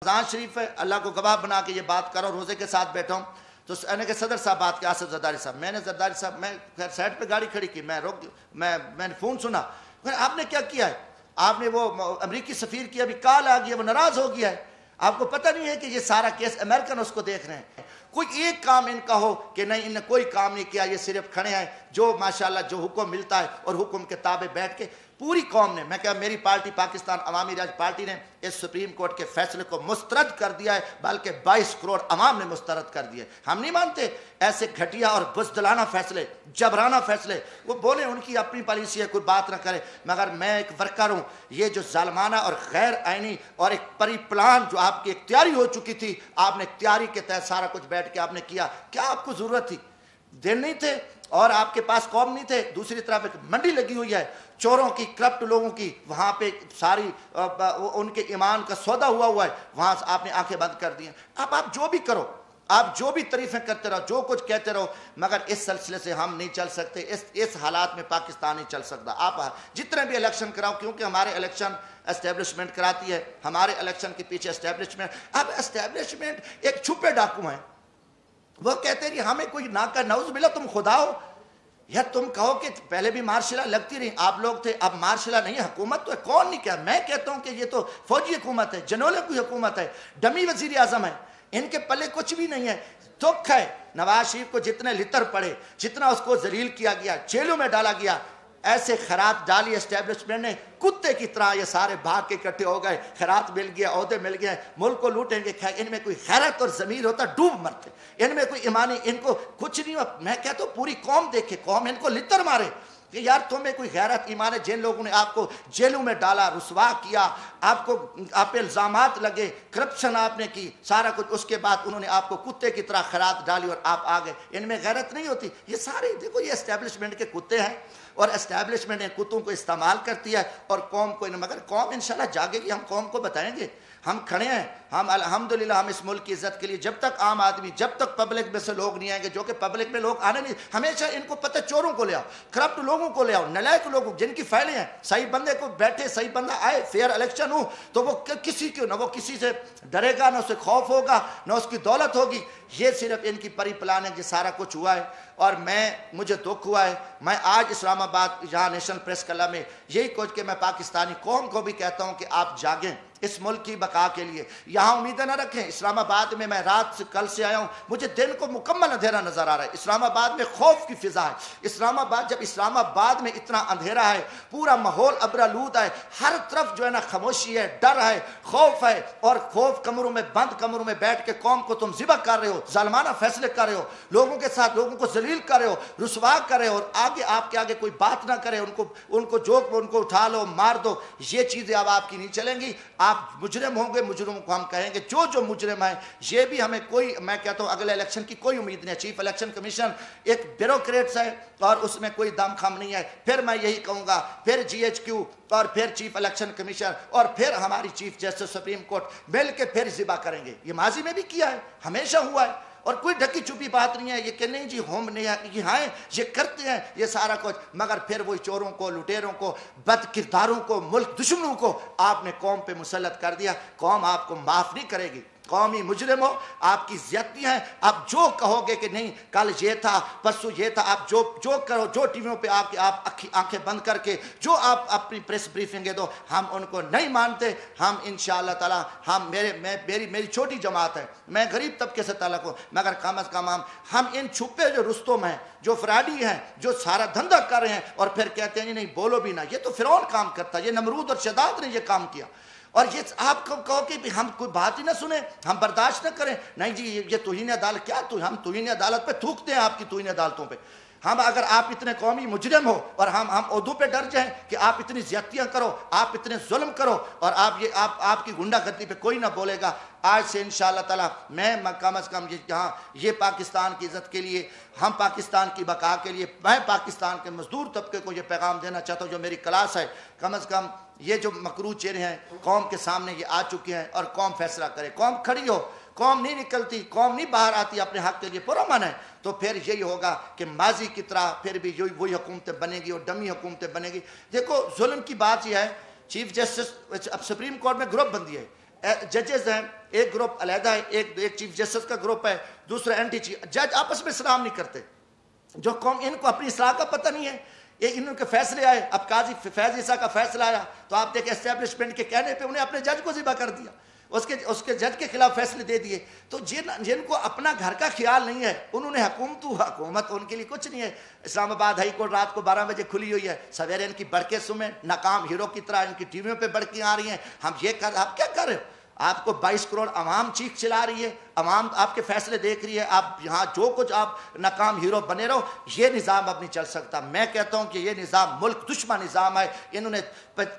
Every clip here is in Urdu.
رمضان شریف ہے، اللہ کو گواہ بنا کے یہ بات کر رہا ہوں، روزے کے ساتھ بیٹھا ہوں، تو میں نے کہا صدر صاحب بات کی، آصف زرداری صاحب، میں نے زرداری صاحب میں سائڈ پہ گاڑی کھڑی کی، میں نے فون سنا، آپ نے کیا کیا ہے؟ آپ نے وہ امریکی سفیر کی ابھی کال آ گیا، وہ ناراض ہو گیا ہے، آپ کو پتہ نہیں ہے کہ یہ سارا کیس امریکن اس کو دیکھ رہے ہیں، کوئی ایک کام ان کا ہو کہ نہیں ان نے کوئی کام نہیں کیا، یہ صرف کھڑے ہیں جو ماشاءاللہ جو حکم ملتا ہے اور حکم کے تابع بیٹھ کے پوری قوم نے، میں کہا میری پارٹی پاکستان عوامی راج پارٹی نے اس سپریم کورٹ کے فیصلے کو مسترد کر دیا ہے، بلکہ 22 کروڑ عوام نے مسترد کر دیا ہے۔ ہم نہیں مانتے ایسے گھٹیا اور بزدلانہ فیصلے، جبرانہ فیصلے، وہ بولے ان کی اپنی پالیسی ہے، کوئی بات نہ کرے، مگر میں ایک ورکر ہوں، یہ جو ظالمانہ اور غیر آئینی اور ایک پری پلان جو آپ کی اختیاری ہو چکی تھی، آپ نے اختیاری کے تحت سارا کچھ بیٹھ کے آپ نے کیا، کیا آپ کو ضرورت تھی؟ دن نہیں تھے اور آپ کے پاس قوم نہیں تھے، دوسری طرف ایک منڈی لگی ہوئی ہے چوروں کی، کرپٹ لوگوں کی، وہاں پہ ساری ان کے ایمان کا سودا ہوا ہے، وہاں سے آپ نے آنکھیں بند کر دی ہیں۔ اب آپ جو بھی کرو، آپ جو بھی تعریفیں کرتے رہو، جو کچھ کہتے رہو، مگر اس سلسلے سے ہم نہیں چل سکتے، اس حالات میں پاکستان نہیں چل سکتا۔ آپ جتنے بھی الیکشن کراؤ، کیونکہ ہمارے الیکشن اسٹیبلشمنٹ کراتی ہے، ہمارے الیکشن کے پیچھے اسٹیبلشمنٹ، اب اسٹیبلشمنٹ ایک چھپے ڈاکو ہیں، وہ کہتے ہیں ہمیں کوئی نہ کر، نعوذ باللہ تم خدا ہو، یا تم کہو کہ پہلے بھی مارشلہ لگتی رہی، آپ لوگ تھے، اب مارشلہ نہیں ہے، حکومت تو ہے، کون نہیں کہا، میں کہتا ہوں کہ یہ تو فوجی حکومت ہے، جنولے کی حکومت ہے، ڈمی وزیر اعظم ہے، ان کے پلے کچھ بھی نہیں ہے۔ دکھ ہے نواز شریف کو جتنے لتر پڑے، جتنا اس کو ذلیل کیا گیا، جیلوں میں ڈالا گیا، ایسے خیرات ڈالی اسٹیبلشمنٹ نے، کتے کی طرح یہ سارے بھاگ کے اکٹھے ہو گئے، خیرات مل گیا، عہدے مل گئے، ملک کو لوٹیں گے، ان میں کوئی غیرت اور ضمیر ہوتا ڈوب مرتے، ان میں کوئی ایمانی، ان کو کچھ نہیں ہوا۔ میں کہتا ہوں پوری قوم دیکھے، قوم ان کو لتر مارے کہ یار تمہیں کوئی غیرت ایمان ہے، جن لوگوں نے آپ کو جیلوں میں ڈالا، رسوا کیا، آپ پہ الزامات لگے، کرپشن آپ نے کی، سارا کچھ، اس کے بعد انہوں نے آپ کو کتے کی طرح خیرات ڈالی اور آپ آ گئے، ان میں غیرت نہیں ہوتی۔ یہ سارے دیکھو یہ اسٹیبلشمنٹ کے کتے ہیں، اور اسٹیبلشمنٹ ان کتوں کو استعمال کرتی ہے اور قوم کو، مگر قوم انشاءاللہ جاگے گی، ہم قوم کو بتائیں گے، ہم کھڑے ہیں، ہم الحمدللہ ہم اس ملک کی عزت کے لیے، جب تک عام آدمی، جب تک پبلک میں سے لوگ نہیں آئیں گے، جو کہ پبلک میں لوگ آنے نہیں، ہمیشہ ان کو پتہ چوروں کو لے آؤ، کرپٹ لوگوں کو لے آؤ، نالائق لوگوں جن کی فائلیں ہیں، صحیح بندے کو بیٹھے، صحیح بندہ آئے، فیئر الیکشن ہو تو وہ کسی کو نہ وہ کسی سے ڈرے گا، نہ اسے خوف ہوگا، نہ اس کی دولت ہوگی۔ یہ صرف ان کی پری پلان ہے، یہ سارا کچھ ہوا ہے، اور مجھے دکھ ہوا ہے، میں آج اسلام آباد یہاں نیشنل پریس کلب میں یہی کچھ کہ میں پاکستانی قوم کو بھی کہتا ہوں کہ آپ جاگیں اس ملک کی بقا کے لیے، یہاں امیدیں نہ رکھیں۔ اسلام آباد میں رات سے کل سے آیا ہوں، مجھے دن کو مکمل اندھیرا نظر آ رہا ہے، اسلام آباد میں خوف کی فضا ہے، اسلام آباد، جب اسلام آباد میں اتنا اندھیرا ہے، پورا ماحول ابرآلود ہے، ہر طرف جو ہے نا خاموشی ہے، ڈر ہے، خوف ہے، اور خوف کمروں میں بند کمروں میں بیٹھ کے قوم کو تم ذبح کر رہے ہو، ظالمانہ فیصلے کر رہے ہو، لوگوں کے ساتھ لوگوں کو ذلیل کر رہے ہو، رسوا کر رہے ہو، اور آگے آپ کے آگے کوئی بات نہ کرے، ان کو جوک ان کو اٹھا لو، مار دو، یہ چیزیں اب آپ کی نہیں چلیں گی۔ آپ مجرم ہوں گے، مجرموں کو ہم کہیں گے جو مجرم ہیں، یہ بھی ہمیں کوئی، میں کہتا ہوں اگلے الیکشن کی کوئی امید نہیں ہے۔ چیف الیکشن کمیشن ایک بیوروکریٹس ہے اور اس میں کوئی دم خم نہیں ہے۔ پھر میں یہی کہوں گا، پھر جی ایچ کیو اور پھر چیف الیکشن کمیشن اور پھر ہماری چیف جسٹس سپریم کورٹ مل کے پھر ذبح کریں گے۔ یہ ماضی میں بھی کیا ہے، ہمیشہ ہوا ہے، اور کوئی ڈھکی چھپی بات نہیں ہے یہ کہ نہیں جی ہم نہیں یہ ہیں، یہ کرتے ہیں یہ سارا کچھ، مگر پھر وہی چوروں کو، لٹیروں کو، بد کرداروں کو، ملک دشمنوں کو آپ نے قوم پہ مسلط کر دیا۔ قوم آپ کو معاف نہیں کرے گی، قومی مجرم ہو، آپ کی زیادتی ہیں، آپ جو کہو گے کہ نہیں کل یہ تھا، پرسوں یہ تھا، آپ جو کرو، جو ٹی ویوں پہ آپ آنکھیں بند کر کے جو آپ اپنی پریس بریفنگیں دو، ہم ان کو نہیں مانتے۔ ہم انشاءاللہ تعالی، ہم میری چھوٹی جماعت ہے، میں غریب طبقے سے تعلق ہوں، مگر کم از کم ہم ان چھپے جو رستم ہیں، جو فراڈی ہیں، جو سارا دھندہ کر رہے ہیں اور پھر کہتے ہیں نہیں بولو بھی نہ، یہ تو فرعون کام کرتا، یہ نمرود اور شداد نے یہ کام کیا، اور یہ آپ کو کہو کہ ہم کوئی بات ہی نہ سنیں، ہم برداشت نہ کریں، نہیں جی یہ توہین عدالت، کیا ہم توہین عدالت پہ تھوکتے ہیں، آپ کی توہین عدالتوں پہ؟ ہم اگر آپ اتنے قومی مجرم ہو اور ہم عہدوں پہ ڈر جائیں کہ آپ اتنی زیادتیاں کرو، آپ اتنے ظلم کرو، اور آپ کی گنڈا گردی پہ کوئی نہ بولے گا۔ آج سے انشاءاللہ تعالی میں کم از کم یہ پاکستان کی عزت کے لیے، ہم پاکستان کی بقا کے لیے، میں پاکستان کے مزدور طبقے کو یہ پیغام دینا چاہتا ہوں، جو میری کلاس ہے، کم از کم یہ جو مکروہ چہرے ہیں قوم کے سامنے یہ آ چکے ہیں، اور قوم فیصلہ کرے، قوم کھڑی ہو، قوم نہیں نکلتی، قوم نہیں باہر آتی اپنے حق کے لیے پرامن ہے، تو پھر یہی ہوگا کہ ماضی کی طرح پھر بھی وہی حکومتیں بنے گی اور ڈمی حکومتیں بنے گی۔ دیکھو ظلم کی بات یہ ہے، چیف جسٹس اب سپریم کورٹ میں گروپ بندی ہے، ججز ہیں، ایک گروپ علیحدہ ہے، ایک چیف جسٹس کا گروپ ہے، دوسرا اینٹی چیف جج، آپس میں سلام نہیں کرتے. جو قوم ان کو اپنی اصلاح کا پتہ نہیں ہے، یہ ان کے فیصلے آئے. اب قاضی فیض عیسیٰ کا فیصلہ آیا تو آپ دیکھیں اسٹیبلشمنٹ کے کہنے پہ انہیں اپنے جج کو ذبح کر دیا، اس کے جج کے خلاف فیصلے دے دیے. تو جن کو اپنا گھر کا خیال نہیں ہے انہوں نے حکومت ان کے لیے کچھ نہیں ہے. اسلام آباد ہائی کورٹ رات کو 12 بجے کھلی ہوئی ہے، سویرے ان کی بڑکیں سنیں، ناکام ہیرو کی طرح ان کی ٹی ویوں پہ بڑکیں آ رہی ہیں. آپ کیا کر رہے ہو؟ آپ کو 22 کروڑ عوام چیخ چلا رہی ہے، عوام آپ کے فیصلے دیکھ رہی ہے، آپ یہاں جو کچھ آپ ناکام ہیرو بنے رہو. یہ نظام اب نہیں چل سکتا. میں کہتا ہوں کہ یہ نظام ملک دشمن نظام ہے. انہوں نے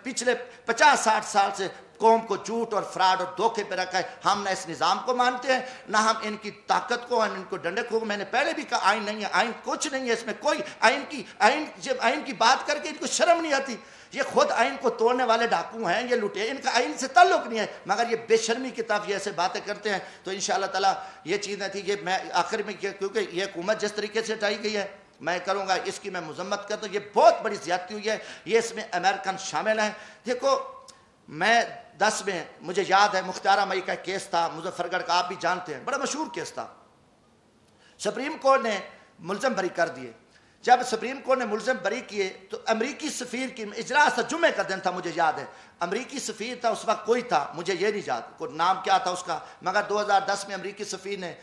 پچھلے 50-60 سال سے قوم کو جھوٹ اور فراڈ اور دھوکے پہ رکھا ہے. ہم نہ اس نظام کو مانتے ہیں، نہ ہم ان کی طاقت کو، ان کو ڈنڈے کو. میں نے پہلے بھی کہا آئین نہیں ہے، آئین کچھ نہیں ہے، اس میں کوئی آئین کی بات کر کے ان کو شرم نہیں آتی. یہ خود آئین کو توڑنے والے ڈاکو ہیں، یہ لٹے، ان کا آئین سے تعلق نہیں ہے، مگر یہ بے شرمی کی طرف یہ ایسے باتیں کرتے ہیں. تو انشاءاللہ تعالیٰ یہ چیزیں تھی. یہ میں آخر میں کیونکہ یہ حکومت جس طریقے سے ہٹائی گئی ہے میں کروں گا اس کی میں مذمت کرتا ہوں. یہ بہت بڑی زیادتی ہوئی ہے. یہ اس میں امریکن شامل ہیں. دیکھو میں 10 میں مجھے یاد ہے مختارہ مئی کا کیس تھا مظفر گڑھ کا، آپ بھی جانتے ہیں، بڑا مشہور کیس تھا. سپریم کورٹ نے ملزم بری کر دیے. جب سپریم کورٹ نے ملزم بری کیے تو امریکی سفیر کی اجلاس تھا، جمعے کا دن تھا مجھے یاد ہے. امریکی سفیر تھا اس وقت کوئی تھا، مجھے یہ نہیں یاد کوئی نام کیا تھا اس کا، مگر 2010 میں امریکی سفیر نے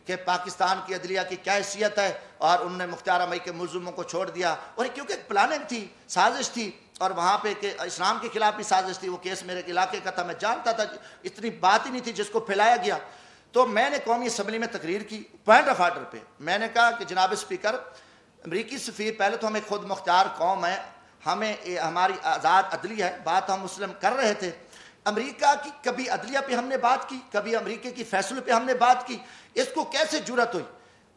کہ پاکستان کی عدلیہ کی کیا حیثیت ہے، اور انہوں نے مختارہ مئی کے ملزموں کو چھوڑ دیا. اور کیونکہ ایک پلاننگ تھی، سازش تھی، اور وہاں پہ کہ اسلام کے خلاف بھی سازش تھی. وہ کیس میرے علاقے کا تھا، میں جانتا تھا، اتنی بات ہی نہیں تھی جس کو پھیلایا گیا. تو میں نے قومی اسمبلی میں تقریر کی پوائنٹ آف آرڈر پہ. میں نے کہا کہ جناب اسپیکر، امریکی سفیر پہلے تو ہمیں خود مختار قوم ہے، ہمیں ہماری آزاد عدلیہ ہے، بات ہم مسلم کر رہے تھے. امریکہ کی کبھی عدلیہ پہ ہم نے بات کی، کبھی امریکہ کی فیصلوں پہ ہم نے بات کی. اس کو کیسے جرأت ہوئی؟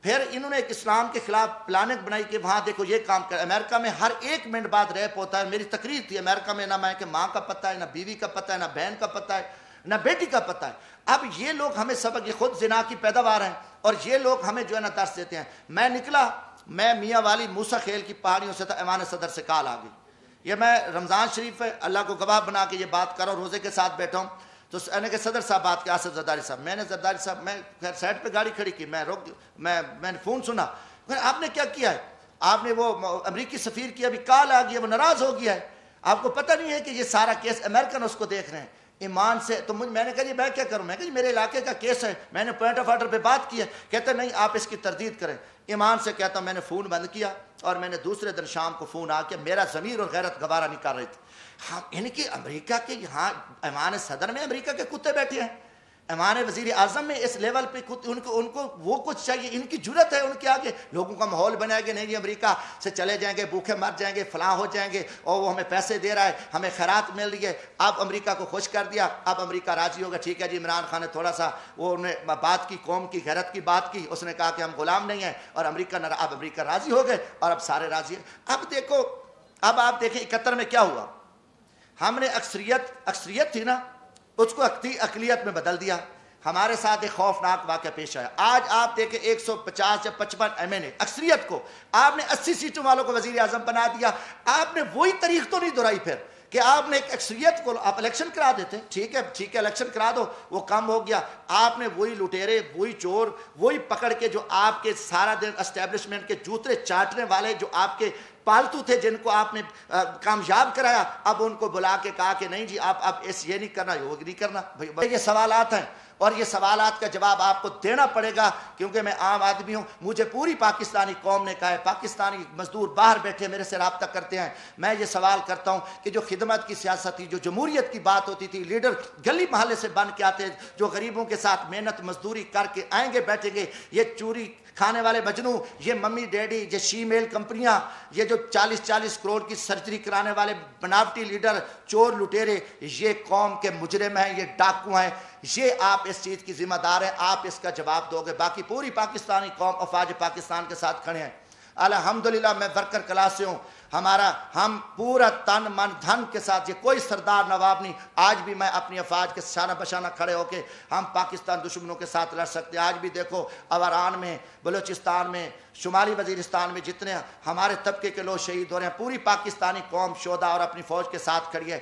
پھر انہوں نے ایک اسلام کے خلاف پلاننگ بنائی کہ وہاں دیکھو یہ کام کر. امریکہ میں ہر 1 منٹ بعد ریپ ہوتا ہے. میری تقریر تھی امریکہ میں، نہ میں کہ ماں کا پتہ ہے، نہ بیوی کا پتہ ہے، نہ بہن کا پتہ ہے، نہ بیٹی کا پتہ ہے. اب یہ لوگ ہمیں سبق، یہ خود زنا کی پیداوار ہیں، اور یہ لوگ ہمیں جو ہے نا درس دیتے ہیں. میں نکلا، میں میاں والی موسیٰ خیل کی پہاڑیوں سے تھا، ایوان صدر سے کال آ گئی. یہ میں رمضان شریف ہے، اللہ کو گواہ بنا کے یہ بات کر رہا ہوں، روزے کے ساتھ بیٹھا ہوں. تو نے کہ صدر صاحب بات کیا، آصف زرداری صاحب. میں نے زرداری صاحب، میں خیر سائڈ پہ گاڑی کھڑی کی، میں نے فون سنا. آپ نے کیا کیا ہے؟ آپ نے وہ امریکی سفیر کی ابھی کال آ گئی ہے، وہ ناراض ہو گیا ہے. آپ کو پتہ نہیں ہے کہ یہ سارا کیس امریکن اس کو دیکھ رہے ہیں ایمان سے. تو میں نے کہا جی میں کیا کروں؟ میں کہا جی میرے علاقے کا کیس ہے، میں نے پوائنٹ آف آرڈر پہ بات کی ہے. کہتے نہیں آپ اس کی تردید کریں. ایمان سے کہتا ہوں میں نے فون بند کیا، اور میں نے دوسرے دن شام کو فون آ کے، میرا ضمیر اور غیرت گوارہ نہیں کر رہی تھی. ہاں ان کی امریکہ کے یہاں ایوان صدر میں امریکہ کے کتے بیٹھے ہیں، ایوان وزیر اعظم میں اس لیول پہ ان کو وہ کچھ چاہیے. ان کی جرت ہے ان کے آگے. لوگوں کا ماحول بنائے گے نہیں جی امریکہ سے چلے جائیں گے، بھوکے مر جائیں گے، فلاں ہو جائیں گے، اور وہ ہمیں پیسے دے رہا ہے، ہمیں خیرات مل رہی ہے. اب امریکہ کو خوش کر دیا، اب امریکہ راضی ہوگا. ٹھیک ہے جی، عمران خان نے تھوڑا سا وہ انہیں بات کی، قوم کی غیرت کی بات کی، اس نے کہا کہ ہم غلام نہیں ہیں، اور اب امریکہ راضی ہو گئے، اور اب سارے راضی ہیں. اب دیکھو، اب آپ دیکھیں 71 میں کیا ہوا. ہم نے اکثریت تھی نا، اس کو اقلیت میں بدل دیا. ہمارے ساتھ ایک خوفناک واقعہ پیش آیا. آج آپ دیکھیں 150 یا 55 MNA اکثریت کو آپ نے 80 سیٹوں والوں کو وزیر اعظم بنا دیا. آپ نے وہی تاریخ تو نہیں دہرائی پھر کہ آپ نے ایک اکثریت کو آپ الیکشن کرا دیتے. ٹھیک ہے الیکشن کرا دو، وہ کم ہو گیا. آپ نے وہی لٹیرے، وہی چور، وہی پکڑ کے جو آپ کے سارا دن اسٹیبلشمنٹ کے جوترے چاٹنے والے جو آپ کے پالتو تھے، جن کو آپ نے کامیاب کرایا، اب ان کو بلا کے کہا کہ نہیں جی آپ یہ نہیں کرنا، یہ نہیں کرنا. یہ سوالات ہیں، اور یہ سوالات کا جواب آپ کو دینا پڑے گا، کیونکہ میں عام آدمی ہوں. مجھے پوری پاکستانی قوم نے کہا ہے، پاکستانی مزدور باہر بیٹھے میرے سے رابطہ کرتے ہیں. میں یہ سوال کرتا ہوں کہ جو خدمت کی سیاست تھی، جو جمہوریت کی بات ہوتی تھی، لیڈر گلی محلے سے بن کے آتے، جو غریبوں کے ساتھ محنت مزدوری کر کے آئیں گے بیٹھیں گے، یہ چوری کھانے والے مجنوں، یہ ممی ڈیڈی، یہ شی میل کمپنیاں، یہ جو 40 کروڑ کی سرجری کرانے والے بناوٹی لیڈر، چور لٹیرے، یہ قوم کے مجرم ہیں، یہ ڈاکو ہیں. یہ آپ اس چیز کی ذمہ دار ہیں، آپ اس کا جواب دو گے. باقی پوری پاکستانی قوم افواج پاکستان کے ساتھ کھڑے ہیں. الحمدللہ میں ورکر کلاس سے ہوں، ہم پورا تن من دھن کے ساتھ، یہ کوئی سردار نواب نہیں. آج بھی میں اپنی افواج کے شانہ بشانہ کھڑے ہو کے ہم پاکستان دشمنوں کے ساتھ لڑ سکتے ہیں. آج بھی دیکھو اوران میں، بلوچستان میں، شمالی وزیرستان میں جتنے ہمارے طبقے کے لوگ شہید ہو رہے ہیں، پوری پاکستانی قوم شہداء اور اپنی فوج کے ساتھ کھڑی ہے.